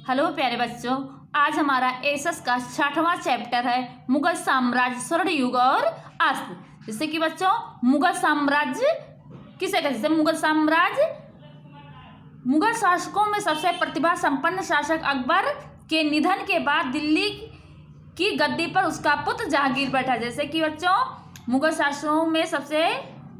Hello प्यारे बच्चों, आज हमारा एसएस का 6वां चैप्टर है मुगल साम्राज्य, स्वर्ण युग और अस्त। जैसे कि बच्चों मुगल साम्राज्य किसे कहते हैं? मुगल साम्राज्य मुगल शासकों में सबसे प्रतिभा संपन्न शासक अकबर के निधन के बाद दिल्ली की गद्दी पर उसका पुत्र जहांगीर बैठा। जैसे कि बच्चों मुगल शासकों में सबसे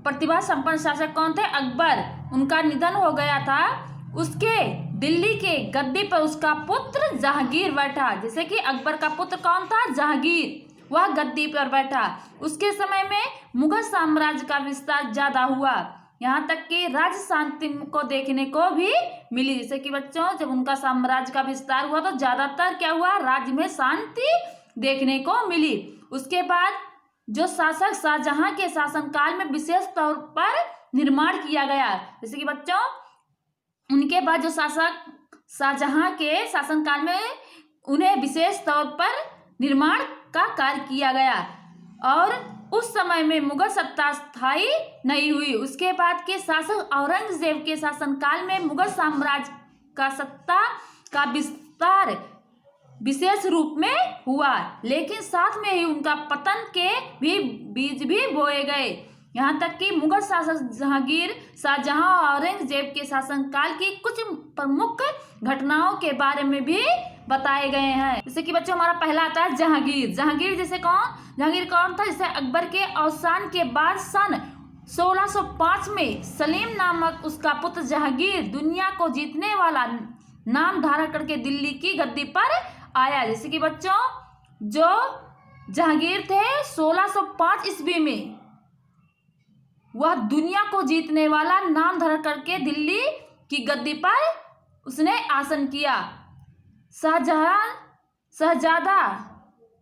प्रतिभा संपन्न शासक कौन थे? अकबर। उनका निधन हो गया था, उसके दिल्ली के गद्दी पर उसका पुत्र जहांगीर बैठा। जैसे कि अकबर का पुत्र कौन था? जहांगीर। वह गद्दी पर बैठा। उसके समय में मुगल साम्राज्य का विस्तार ज्यादा हुआ, यहाँ तक कि राज्य शांति को देखने को भी मिली। जैसे कि बच्चों जब उनका साम्राज्य का विस्तार हुआ तो ज्यादातर क्या हुआ? राज्य में शांति देखने को मिली। उसके बाद जो शासक शाहजहां के शासनकाल में विशेष तौर पर निर्माण किया गया। जैसे कि बच्चों उनके बाद जो शासक शाहजहां के शासनकाल में उन्हें विशेष तौर पर निर्माण का कार्य किया गया और उस समय में मुगल सत्ता स्थायी नहीं हुई। उसके बाद के शासक औरंगजेब के शासनकाल में मुगल साम्राज्य का सत्ता का विस्तार विशेष रूप में हुआ, लेकिन साथ में ही उनका पतन के भी बीज भी बोए गए। यहाँ तक कि मुगल शासक जहांगीर, शाहजहां और औरंगजेब के शासनकाल की कुछ प्रमुख घटनाओं के बारे में भी बताए गए हैं। जैसे कि बच्चों हमारा पहला आता है जहांगीर। जहांगीर जहांगीर कौन था? जैसे अकबर के अवसान के बाद सन 1605 में सलीम नामक उसका पुत्र जहांगीर दुनिया को जीतने वाला नाम धारण करके दिल्ली की गद्दी पर आया। जैसे कि बच्चों जो जहांगीर थे 1605 ईस्वी में वह दुनिया को जीतने वाला नाम धारण करके दिल्ली की गद्दी पर उसने आसन किया। शहजादा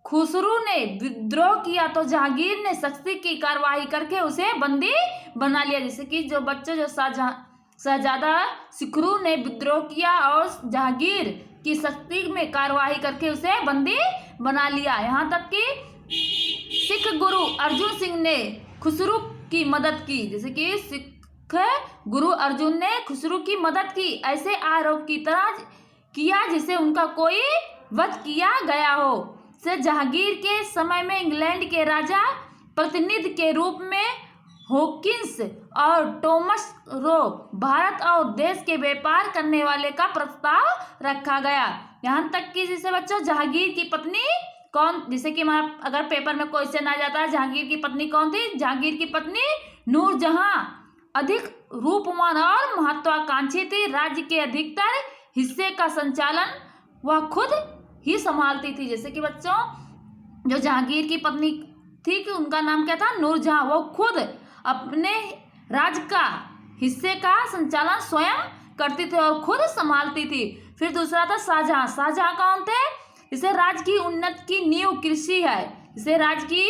खुसरू ने विद्रोह किया तो जहांगीर ने सख्ती की कार्रवाई करके उसे बंदी बना लिया। जैसे कि जो बच्चे जो शहजादा खुसरू ने विद्रोह किया और जहांगीर की सख्ती में कार्रवाई करके उसे बंदी बना लिया। यहाँ तक कि सिख गुरु अर्जुन सिंह ने खुसरू की मदद की। जैसे कि सिख गुरु अर्जुन ने खुसरू की मदद की, ऐसे आरोप की तरह किया जिसे उनका कोई वध किया गया हो। से जहांगीर के समय में इंग्लैंड के राजा प्रतिनिधि के रूप में हॉकिंस और टॉमस रो भारत और देश के व्यापार करने वाले का प्रस्ताव रखा गया। यहाँ तक कि जैसे बच्चों जहांगीर की पत्नी कौन? जैसे कि हमारा अगर पेपर में क्वेश्चन आ जाता है जहांगीर की पत्नी कौन थी? जहांगीर की पत्नी नूरजहां अधिक रूपवान और महत्वाकांक्षी थी। राज्य के अधिकतर हिस्से का संचालन वह खुद ही संभालती थी। जैसे कि बच्चों जो जहांगीर की पत्नी थी कि उनका नाम क्या था? नूरजहां। वो खुद अपने राज्य का हिस्से का संचालन स्वयं करती थी और खुद संभालती थी। फिर दूसरा था शाहजहां। शाहजहां कौन थे? इसे राज्य की उन्नति की नींव कृषि है। इसे राज्य की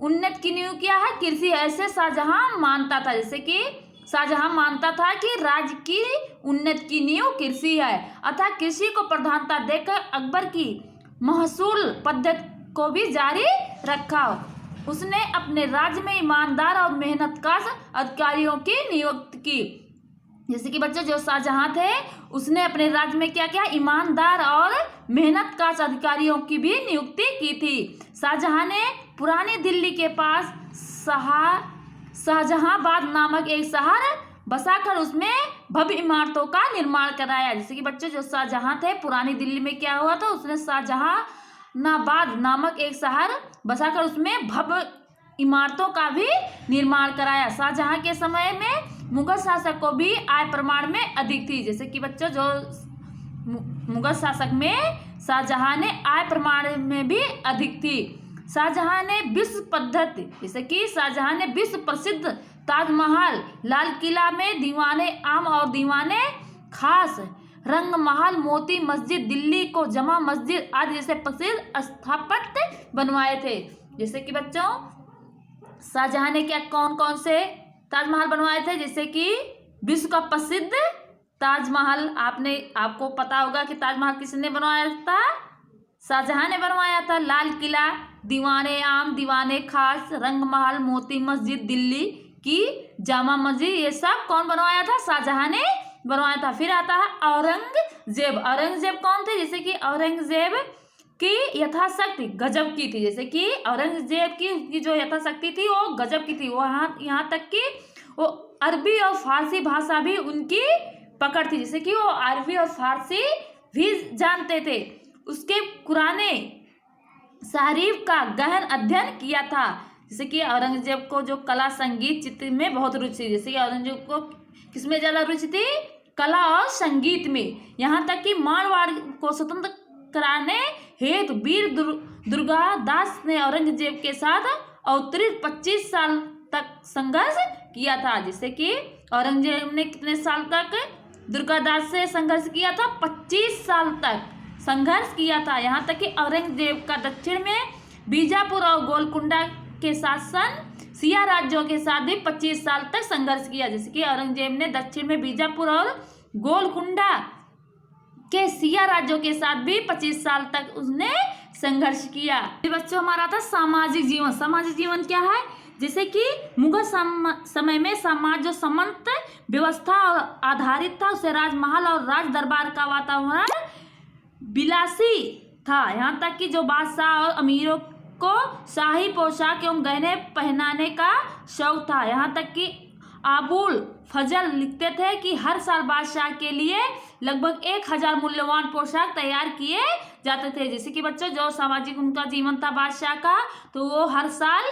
उन्नति की नींव क्या है? कृषि है। ऐसे शाहजहां मानता था। जैसे कि शाहजहां मानता था कि राज्य की उन्नति की नींव कृषि है, अतः कृषि को प्रधानता देकर अकबर की महसूल पद्धति को भी जारी रखा। उसने अपने राज्य में ईमानदार और मेहनतकश अधिकारियों की नियुक्ति की। जैसे कि बच्चों जो शाहजहां थे उसने अपने राज्य में क्या किया? ईमानदार और मेहनतकश अधिकारियों की भी नियुक्ति की थी। शाहजहां ने पुरानी दिल्ली के पास शाहजहांबाद नामक एक शहर बसाकर उसमें भव्य इमारतों का निर्माण कराया। जैसे कि बच्चों जो शाहजहां थे पुरानी दिल्ली में क्या हुआ था? उसने शाहजहांबाद नामक एक शहर बसाकर उसमें भव्य इमारतों का भी निर्माण कराया। शाहजहां के समय में मुगल शासक को भी आय प्रमाण में अधिक थी। जैसे कि बच्चों जो मुगल शासक में शाहजहां ने आय प्रमाण में भी अधिक थी। शाहजहां ने विश्व पद्धति, जैसे कि शाहजहां ने विश्व प्रसिद्ध ताजमहल, लाल किला में दीवाने आम और दीवाने खास, रंग महल, मोती मस्जिद, दिल्ली को जमा मस्जिद आदि जैसे प्रसिद्ध स्थापत्य बनवाए थे। जैसे कि बच्चों शाहजहां ने क्या कौन कौन से ताजमहल बनवाए थे? जैसे कि विश्व का प्रसिद्ध ताजमहल, आपको पता होगा कि ताजमहल किसने बनवाया था? शाहजहां ने बनवाया था। लाल किला, दीवाने आम, दीवाने खास, रंग महल, मोती मस्जिद, दिल्ली की जामा मस्जिद, ये सब कौन बनवाया था? शाहजहां ने बनवाया था। फिर आता है औरंगजेब। औरंगजेब कौन थे? जैसे कि औरंगजेब की यथाशक्ति गजब की थी। जैसे कि औरंगजेब की जो यथाशक्ति थी वो गजब की थी। वो यहाँ तक कि वो अरबी और फारसी भाषा भी उनकी पकड़ थी। जैसे कि वो अरबी और फारसी भी जानते थे। उसके कुराने शरीफ का गहन अध्ययन किया था। जैसे कि औरंगजेब को जो कला संगीत चित्र में बहुत रुचि, जैसे कि औरंगजेब को किसमें ज्यादा रुचि थी? कला और संगीत में। यहाँ तक कि मारवाड़ को स्वतंत्र कराने हेतु वीर दुर्गादास ने औरंगजेब के साथ अवतरित 25 साल तक संघर्ष किया था। जिससे कि औरंगजेब ने कितने साल तक दुर्गादास से संघर्ष किया था? 25 साल तक संघर्ष किया था। यहाँ तक कि औरंगजेब का दक्षिण में बीजापुर और गोलकुंडा के शासन सिया राज्यों के साथ भी 25 साल तक संघर्ष किया। जैसे कि औरंगजेब ने दक्षिण में बीजापुर और गोलकुंडा के सिया राज्यों के साथ भी 25 साल तक उसने संघर्ष किया। बच्चों हमारा था सामाजिक जीवन। सामाजिक जीवन क्या है? जैसे कि मुगल समय में समाज जो समंत व्यवस्था आधारित था, उसे राजमहल और राज दरबार का वातावरण विलासी था। यहाँ तक कि जो बादशाह और अमीरों को शाही पोशाक एवं गहने पहनाने का शौक था। यहाँ तक कि आबुल फजल लिखते थे कि हर साल बादशाह के लिए लगभग 1000 मूल्यवान पोशाक तैयार किए जाते थे। जैसे कि बच्चों जो सामाजिक उनका जीवन था बादशाह का, तो वो हर साल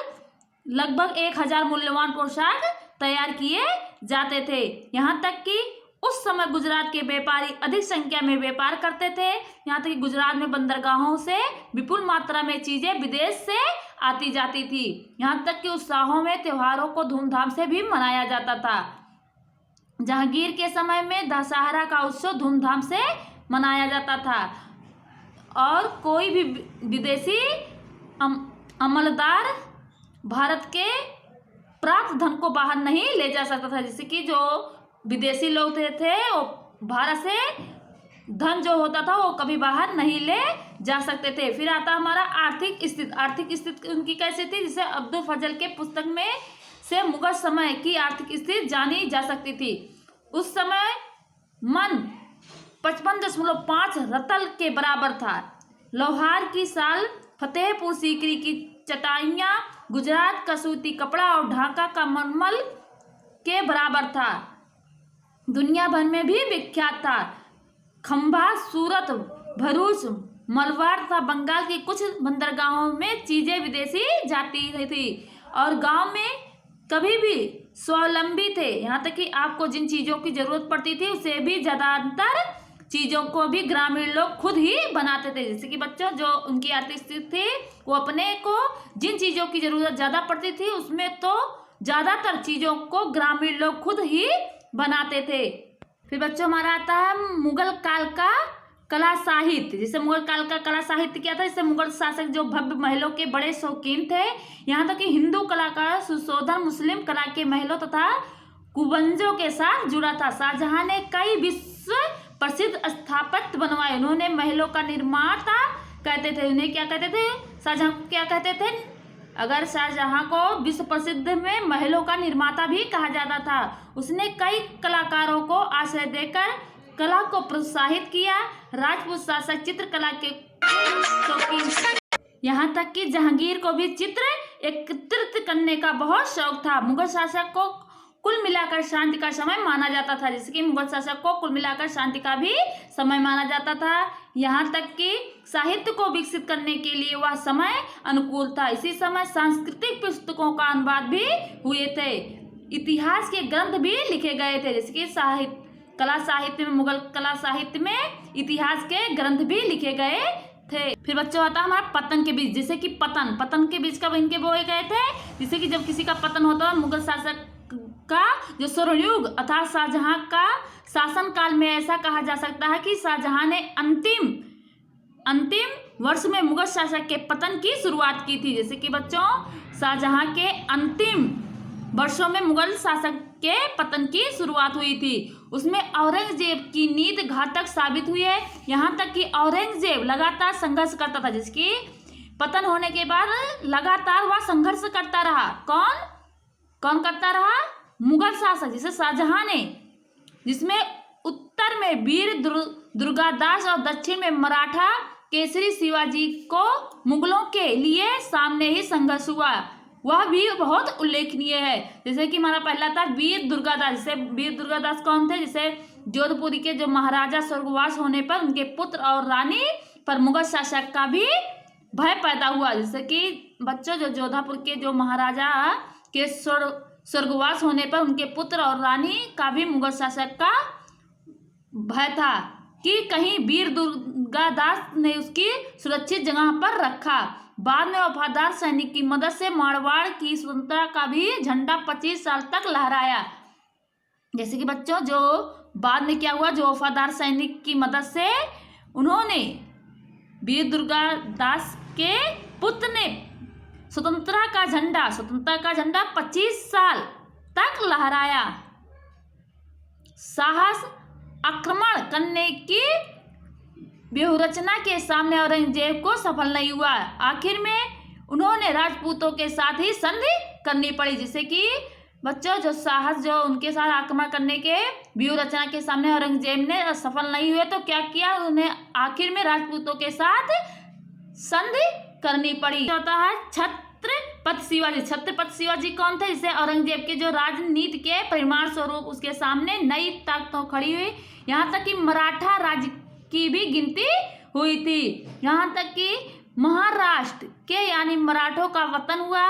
लगभग 1000 मूल्यवान पोशाक तैयार किए जाते थे। यहाँ तक कि उस समय गुजरात के व्यापारी अधिक संख्या में व्यापार करते थे। यहाँ तक कि गुजरात में बंदरगाहों से विपुल मात्रा में चीजें विदेश से आती जाती थी। यहाँ तक कि उत्सवों में त्योहारों को धूमधाम से भी मनाया जाता था। जहांगीर के समय में दशहरा का उत्सव धूमधाम से मनाया जाता था और कोई भी विदेशी अमलदार भारत के प्राप्त धन को बाहर नहीं ले जा सकता था। जैसे कि जो विदेशी लोग थे वो भारत से धन जो होता था वो कभी बाहर नहीं ले जा सकते थे। फिर आता हमारा आर्थिक स्थिति। आर्थिक स्थिति उनकी कैसी थी? जिसे अब्दुल फजल के पुस्तक में से मुगल समय की आर्थिक स्थिति जानी जा सकती थी। उस समय मन 55.5 रतल के बराबर था। लोहार की साल, फतेहपुर सीकरी की चटाइयाँ, गुजरात का सूती कपड़ा और ढाका का मलमल के बराबर था। दुनिया भर में भी विख्यात था। खंभा, सूरत, भरूच, मलवार तथा बंगाल की कुछ बंदरगाहों में चीजें विदेशी जाती थी और गांव में कभी भी स्वावलंबी थे। यहाँ तक कि आपको जिन चीजों की जरूरत पड़ती थी उसे भी ज्यादातर चीजों को भी ग्रामीण लोग खुद ही बनाते थे। जैसे कि बच्चों जो उनकी आर्थिक स्थिति थी वो अपने को जिन चीजों की जरूरत ज्यादा पड़ती थी उसमें तो ज्यादातर चीजों को ग्रामीण लोग खुद ही बनाते थे। फिर बच्चों हमारा आता है मुगल काल का कला साहित्य। जैसे मुगल काल का कला साहित्य क्या था? जैसे मुगल शासक जो भव्य महलों के बड़े शौकीन थे। यहाँ तक कि हिंदू कला का सुशोधन मुस्लिम कला के महलों तथा कुबंजों के साथ जुड़ा था। शाहजहां ने कई विश्व प्रसिद्ध स्थापत्य बनवाए। उन्होंने महलों का निर्माता कहते थे। उन्हें क्या कहते थे? शाहजहां क्या कहते थे? अगर शाहजहां को विश्व प्रसिद्ध में महलों का निर्माता भी कहा जाता था। उसने कई कलाकारों को आश्रय देकर कला को प्रोत्साहित किया। राजपूत शासक चित्रकला के शौकीन। यहाँ तक कि जहांगीर को भी चित्र एकत्रित करने का बहुत शौक था। मुगल शासक को कुल मिलाकर शांति का समय माना जाता था। जैसे कि मुगल शासक को कुल मिलाकर शांति का भी समय माना जाता था। यहाँ तक कि साहित्य को विकसित करने के लिए वह समय अनुकूल था। इसी समय सांस्कृतिक पुस्तकों का अनुवाद भी हुए थे। इतिहास के ग्रंथ भी लिखे गए थे। जैसे कि कला साहित्य में, मुगल कला साहित्य में इतिहास के ग्रंथ भी लिखे गए थे। फिर बच्चों आता है हमारा पतन के बीज। जैसे कि पतन के बीज कब इनके बोए गए थे? जैसे कि जब किसी का पतन होता है मुगल शासक का जो स्वर्णयुग अर्थात शाहजहां का शासन काल में ऐसा कहा जा सकता है कि शाहजहां ने अंतिम वर्ष में मुगल शासक के पतन की शुरुआत की थी। जैसे कि बच्चों शाहजहां के अंतिम वर्षों में मुगल शासक के पतन की शुरुआत हुई थी। उसमें औरंगजेब की नीति घातक साबित हुई है। यहाँ तक कि औरंगजेब लगातार संघर्ष करता था। जिसकी पतन होने के बाद लगातार वह संघर्ष करता रहा। कौन करता रहा? मुगल शासक जैसे शाहजहां ने, जिसमें उत्तर में वीर दुर्गादास और दक्षिण में मराठा केसरी शिवाजी को मुगलों के लिए सामने ही संघर्ष हुआ, वह भी बहुत उल्लेखनीय है। जैसे कि हमारा पहला था वीर दुर्गादास। जैसे वीर दुर्गादास कौन थे? जैसे जोधपुर के जो महाराजा स्वर्गवास होने पर उनके पुत्र और रानी पर मुगल शासक का भी भय पैदा हुआ। जैसे कि बच्चों जो जोधपुर के जो महाराजा के स्वर्गवास होने पर उनके पुत्र और रानी का भी मुगल शासक का भय था कि कहीं वीर दुर्गादास ने उसकी सुरक्षित जगह पर रखा। बाद में वफादार सैनिक की मदद से मारवाड़ की स्वतंत्रता का भी झंडा 25 साल तक लहराया। जैसे कि बच्चों जो बाद में क्या हुआ, जो वफादार सैनिक की मदद से उन्होंने वीर दुर्गादास के पुत्र ने स्वतंत्रता का झंडा 25 साल तक लहराया। साहस आक्रमण करने की व्यूहरचना के सामने औरंगजेब को सफल नहीं हुआ। आखिर में उन्होंने राजपूतों के साथ ही संधि करनी पड़ी। जिससे कि बच्चों जो साहस जो उनके साथ आक्रमण करने के व्यूहरचना के सामने औरंगजेब ने सफल नहीं हुए तो क्या किया, उन्हें आखिर में राजपूतों के साथ संधि करनी पड़ी। होता है छत्रपति शिवाजी। छत्रपति शिवाजी कौन थे? जिसे औरंगजेब के जो राजनीति के परिमाण स्वरूप उसके सामने नई ताकतों खड़ी हुई। यहाँ तक कि मराठा राज्य की भी गिनती हुई थी। यहाँ तक कि महाराष्ट्र के यानी मराठों का वतन हुआ।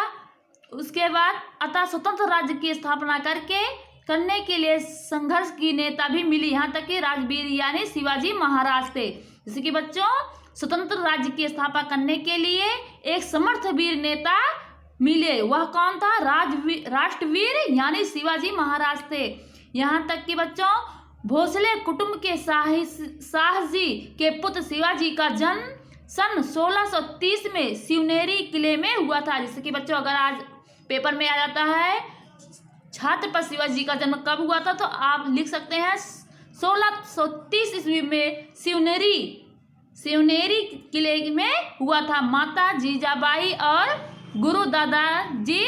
उसके बाद अतः स्वतंत्र राज्य की स्थापना करने के लिए संघर्ष की नेता भी मिली। यहाँ तक कि राजवीर यानी शिवाजी महाराज थे। जैसे कि बच्चों स्वतंत्र राज्य की स्थापना करने के लिए एक समर्थ वीर नेता मिले, वह कौन था? राष्ट्रवीर यानी शिवाजी महाराज थे। यहाँ तक कि बच्चों भोसले कुटुंब के शाहजी के पुत्र शिवाजी का जन्म सन 1630 में शिवनेरी किले में हुआ था। जैसे कि बच्चों अगर आज पेपर में आ जाता है छत्रपति शिवाजी का जन्म कब हुआ था, तो आप लिख सकते हैं 1630 ईस्वी में शिवनेरी किले में हुआ था। माता जीजाबाई और गुरु दादाजी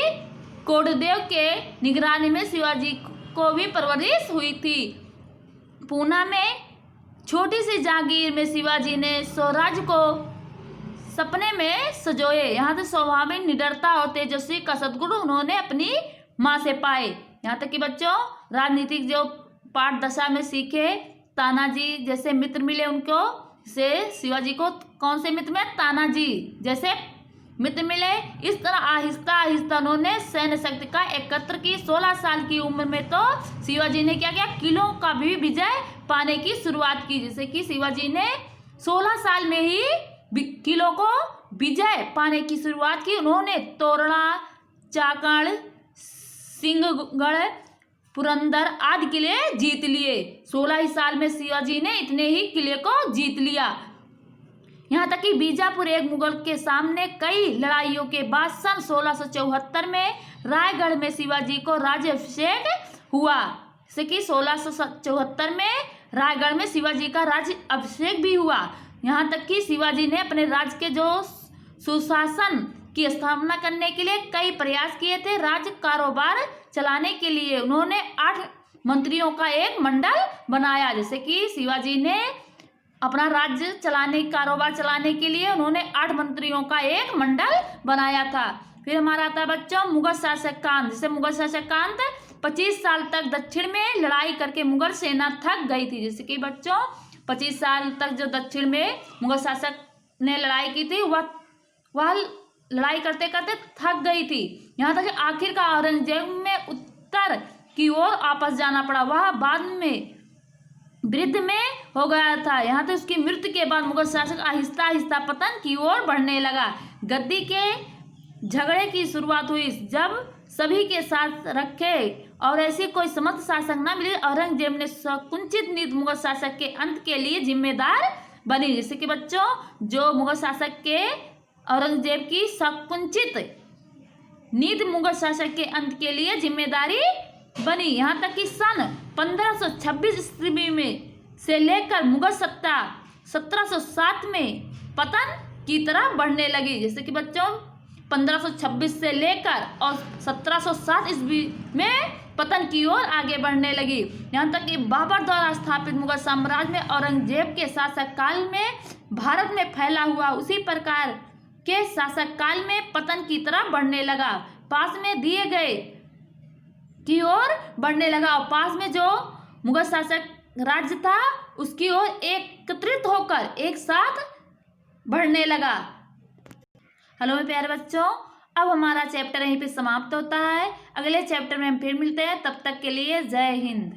कोंडदेव के निगरानी में शिवाजी को भी परवरिश हुई थी। पूना में छोटी सी जागीर में शिवाजी ने स्वराज्य को सपने में सजोए। यहाँ से स्वाभाविक निडरता और तेजस्वी का सद्गुण उन्होंने अपनी माँ से पाए। यहाँ तक कि बच्चों राजनीतिक जो पाठ दशा में सीखे, तानाजी जैसे मित्र मिले उनको, से शिवाजी को कौन से मित्र में? तानाजी जैसे मित्र मिले। इस तरह आहिस्ता आहिस्ता उन्होंने सैन्य शक्ति का एकत्र की। 16 साल की उम्र में तो शिवाजी ने क्या किया, किलों का भी विजय पाने की शुरुआत की। जैसे कि शिवाजी ने 16 साल में ही किलों को विजय पाने की शुरुआत की। उन्होंने तोरणा, चाकण, सिंहगढ़, पुरंदर आदि किले जीत लिए। 16 ही साल में शिवाजी ने इतने ही किले को जीत लिया। यहाँ तक कि बीजापुर एक मुगल के सामने कई लड़ाइयों के बाद सन 1674 में रायगढ़ में शिवाजी को राज्याभिषेक हुआ। जैसे कि 1674 में रायगढ़ में शिवाजी का राज्य अभिषेक भी हुआ। यहाँ तक कि शिवाजी ने अपने राज्य के जो सुशासन की स्थापना करने के लिए कई प्रयास किए थे। राज्य कारोबार चलाने के लिए उन्होंने 8 मंत्रियों का एक मंडल बनाया। जैसे कि शिवाजी ने अपना राज्य कारोबार चलाने के लिए उन्होंने 8 मंत्रियों का एक मंडल बनाया था। फिर हमारा आता है बच्चों मुगल शासक कांत। जैसे मुगल शासक कांत 25 साल तक दक्षिण में लड़ाई करके मुगल सेना थक गई थी। जैसे कि बच्चों 25 साल तक जो दक्षिण में मुगल शासक ने लड़ाई की थी वह लड़ाई करते करते थक गई थी। यहाँ तक आखिरकार औरंगजेब में उत्तर की ओर वापस जाना पड़ा। वह बाद में वृद्ध में हो गया था। यहाँ तक उसकी मृत्यु के बाद मुगल शासक आहिस्ता आहिस्ता पतन की ओर बढ़ने लगा। गद्दी के झगड़े की शुरुआत हुई जब सभी के साथ रखे और ऐसी कोई समर्थ शासक न मिले। औरंगजेब ने संकुचित नीति मुगल शासक के अंत के लिए जिम्मेदार बनी। जैसे कि बच्चों जो मुगल शासक के औरंगजेब की संकुचित नीति मुगल शासक के अंत के लिए जिम्मेदारी बनी। यहाँ तक कि सन 1526 ईस्वी में से लेकर मुगल सत्ता 1707 में पतन की तरफ बढ़ने लगी। जैसे कि बच्चों 1526 से लेकर और 1707 ईस्वी में पतन की ओर आगे बढ़ने लगी। यहाँ तक कि बाबर द्वारा स्थापित मुगल साम्राज्य में औरंगजेब के शासक काल में भारत में फैला हुआ उसी प्रकार के शासक काल में पतन की तरफ बढ़ने लगा, पास में दिए गए की ओर बढ़ने लगा और पास में जो मुगल शासक राज्य था उसकी ओर एकत्रित होकर एक साथ बढ़ने लगा। हेलो मेरे प्यारे बच्चों, अब हमारा चैप्टर यहीं पे समाप्त होता है। अगले चैप्टर में हम फिर मिलते हैं, तब तक के लिए जय हिंद।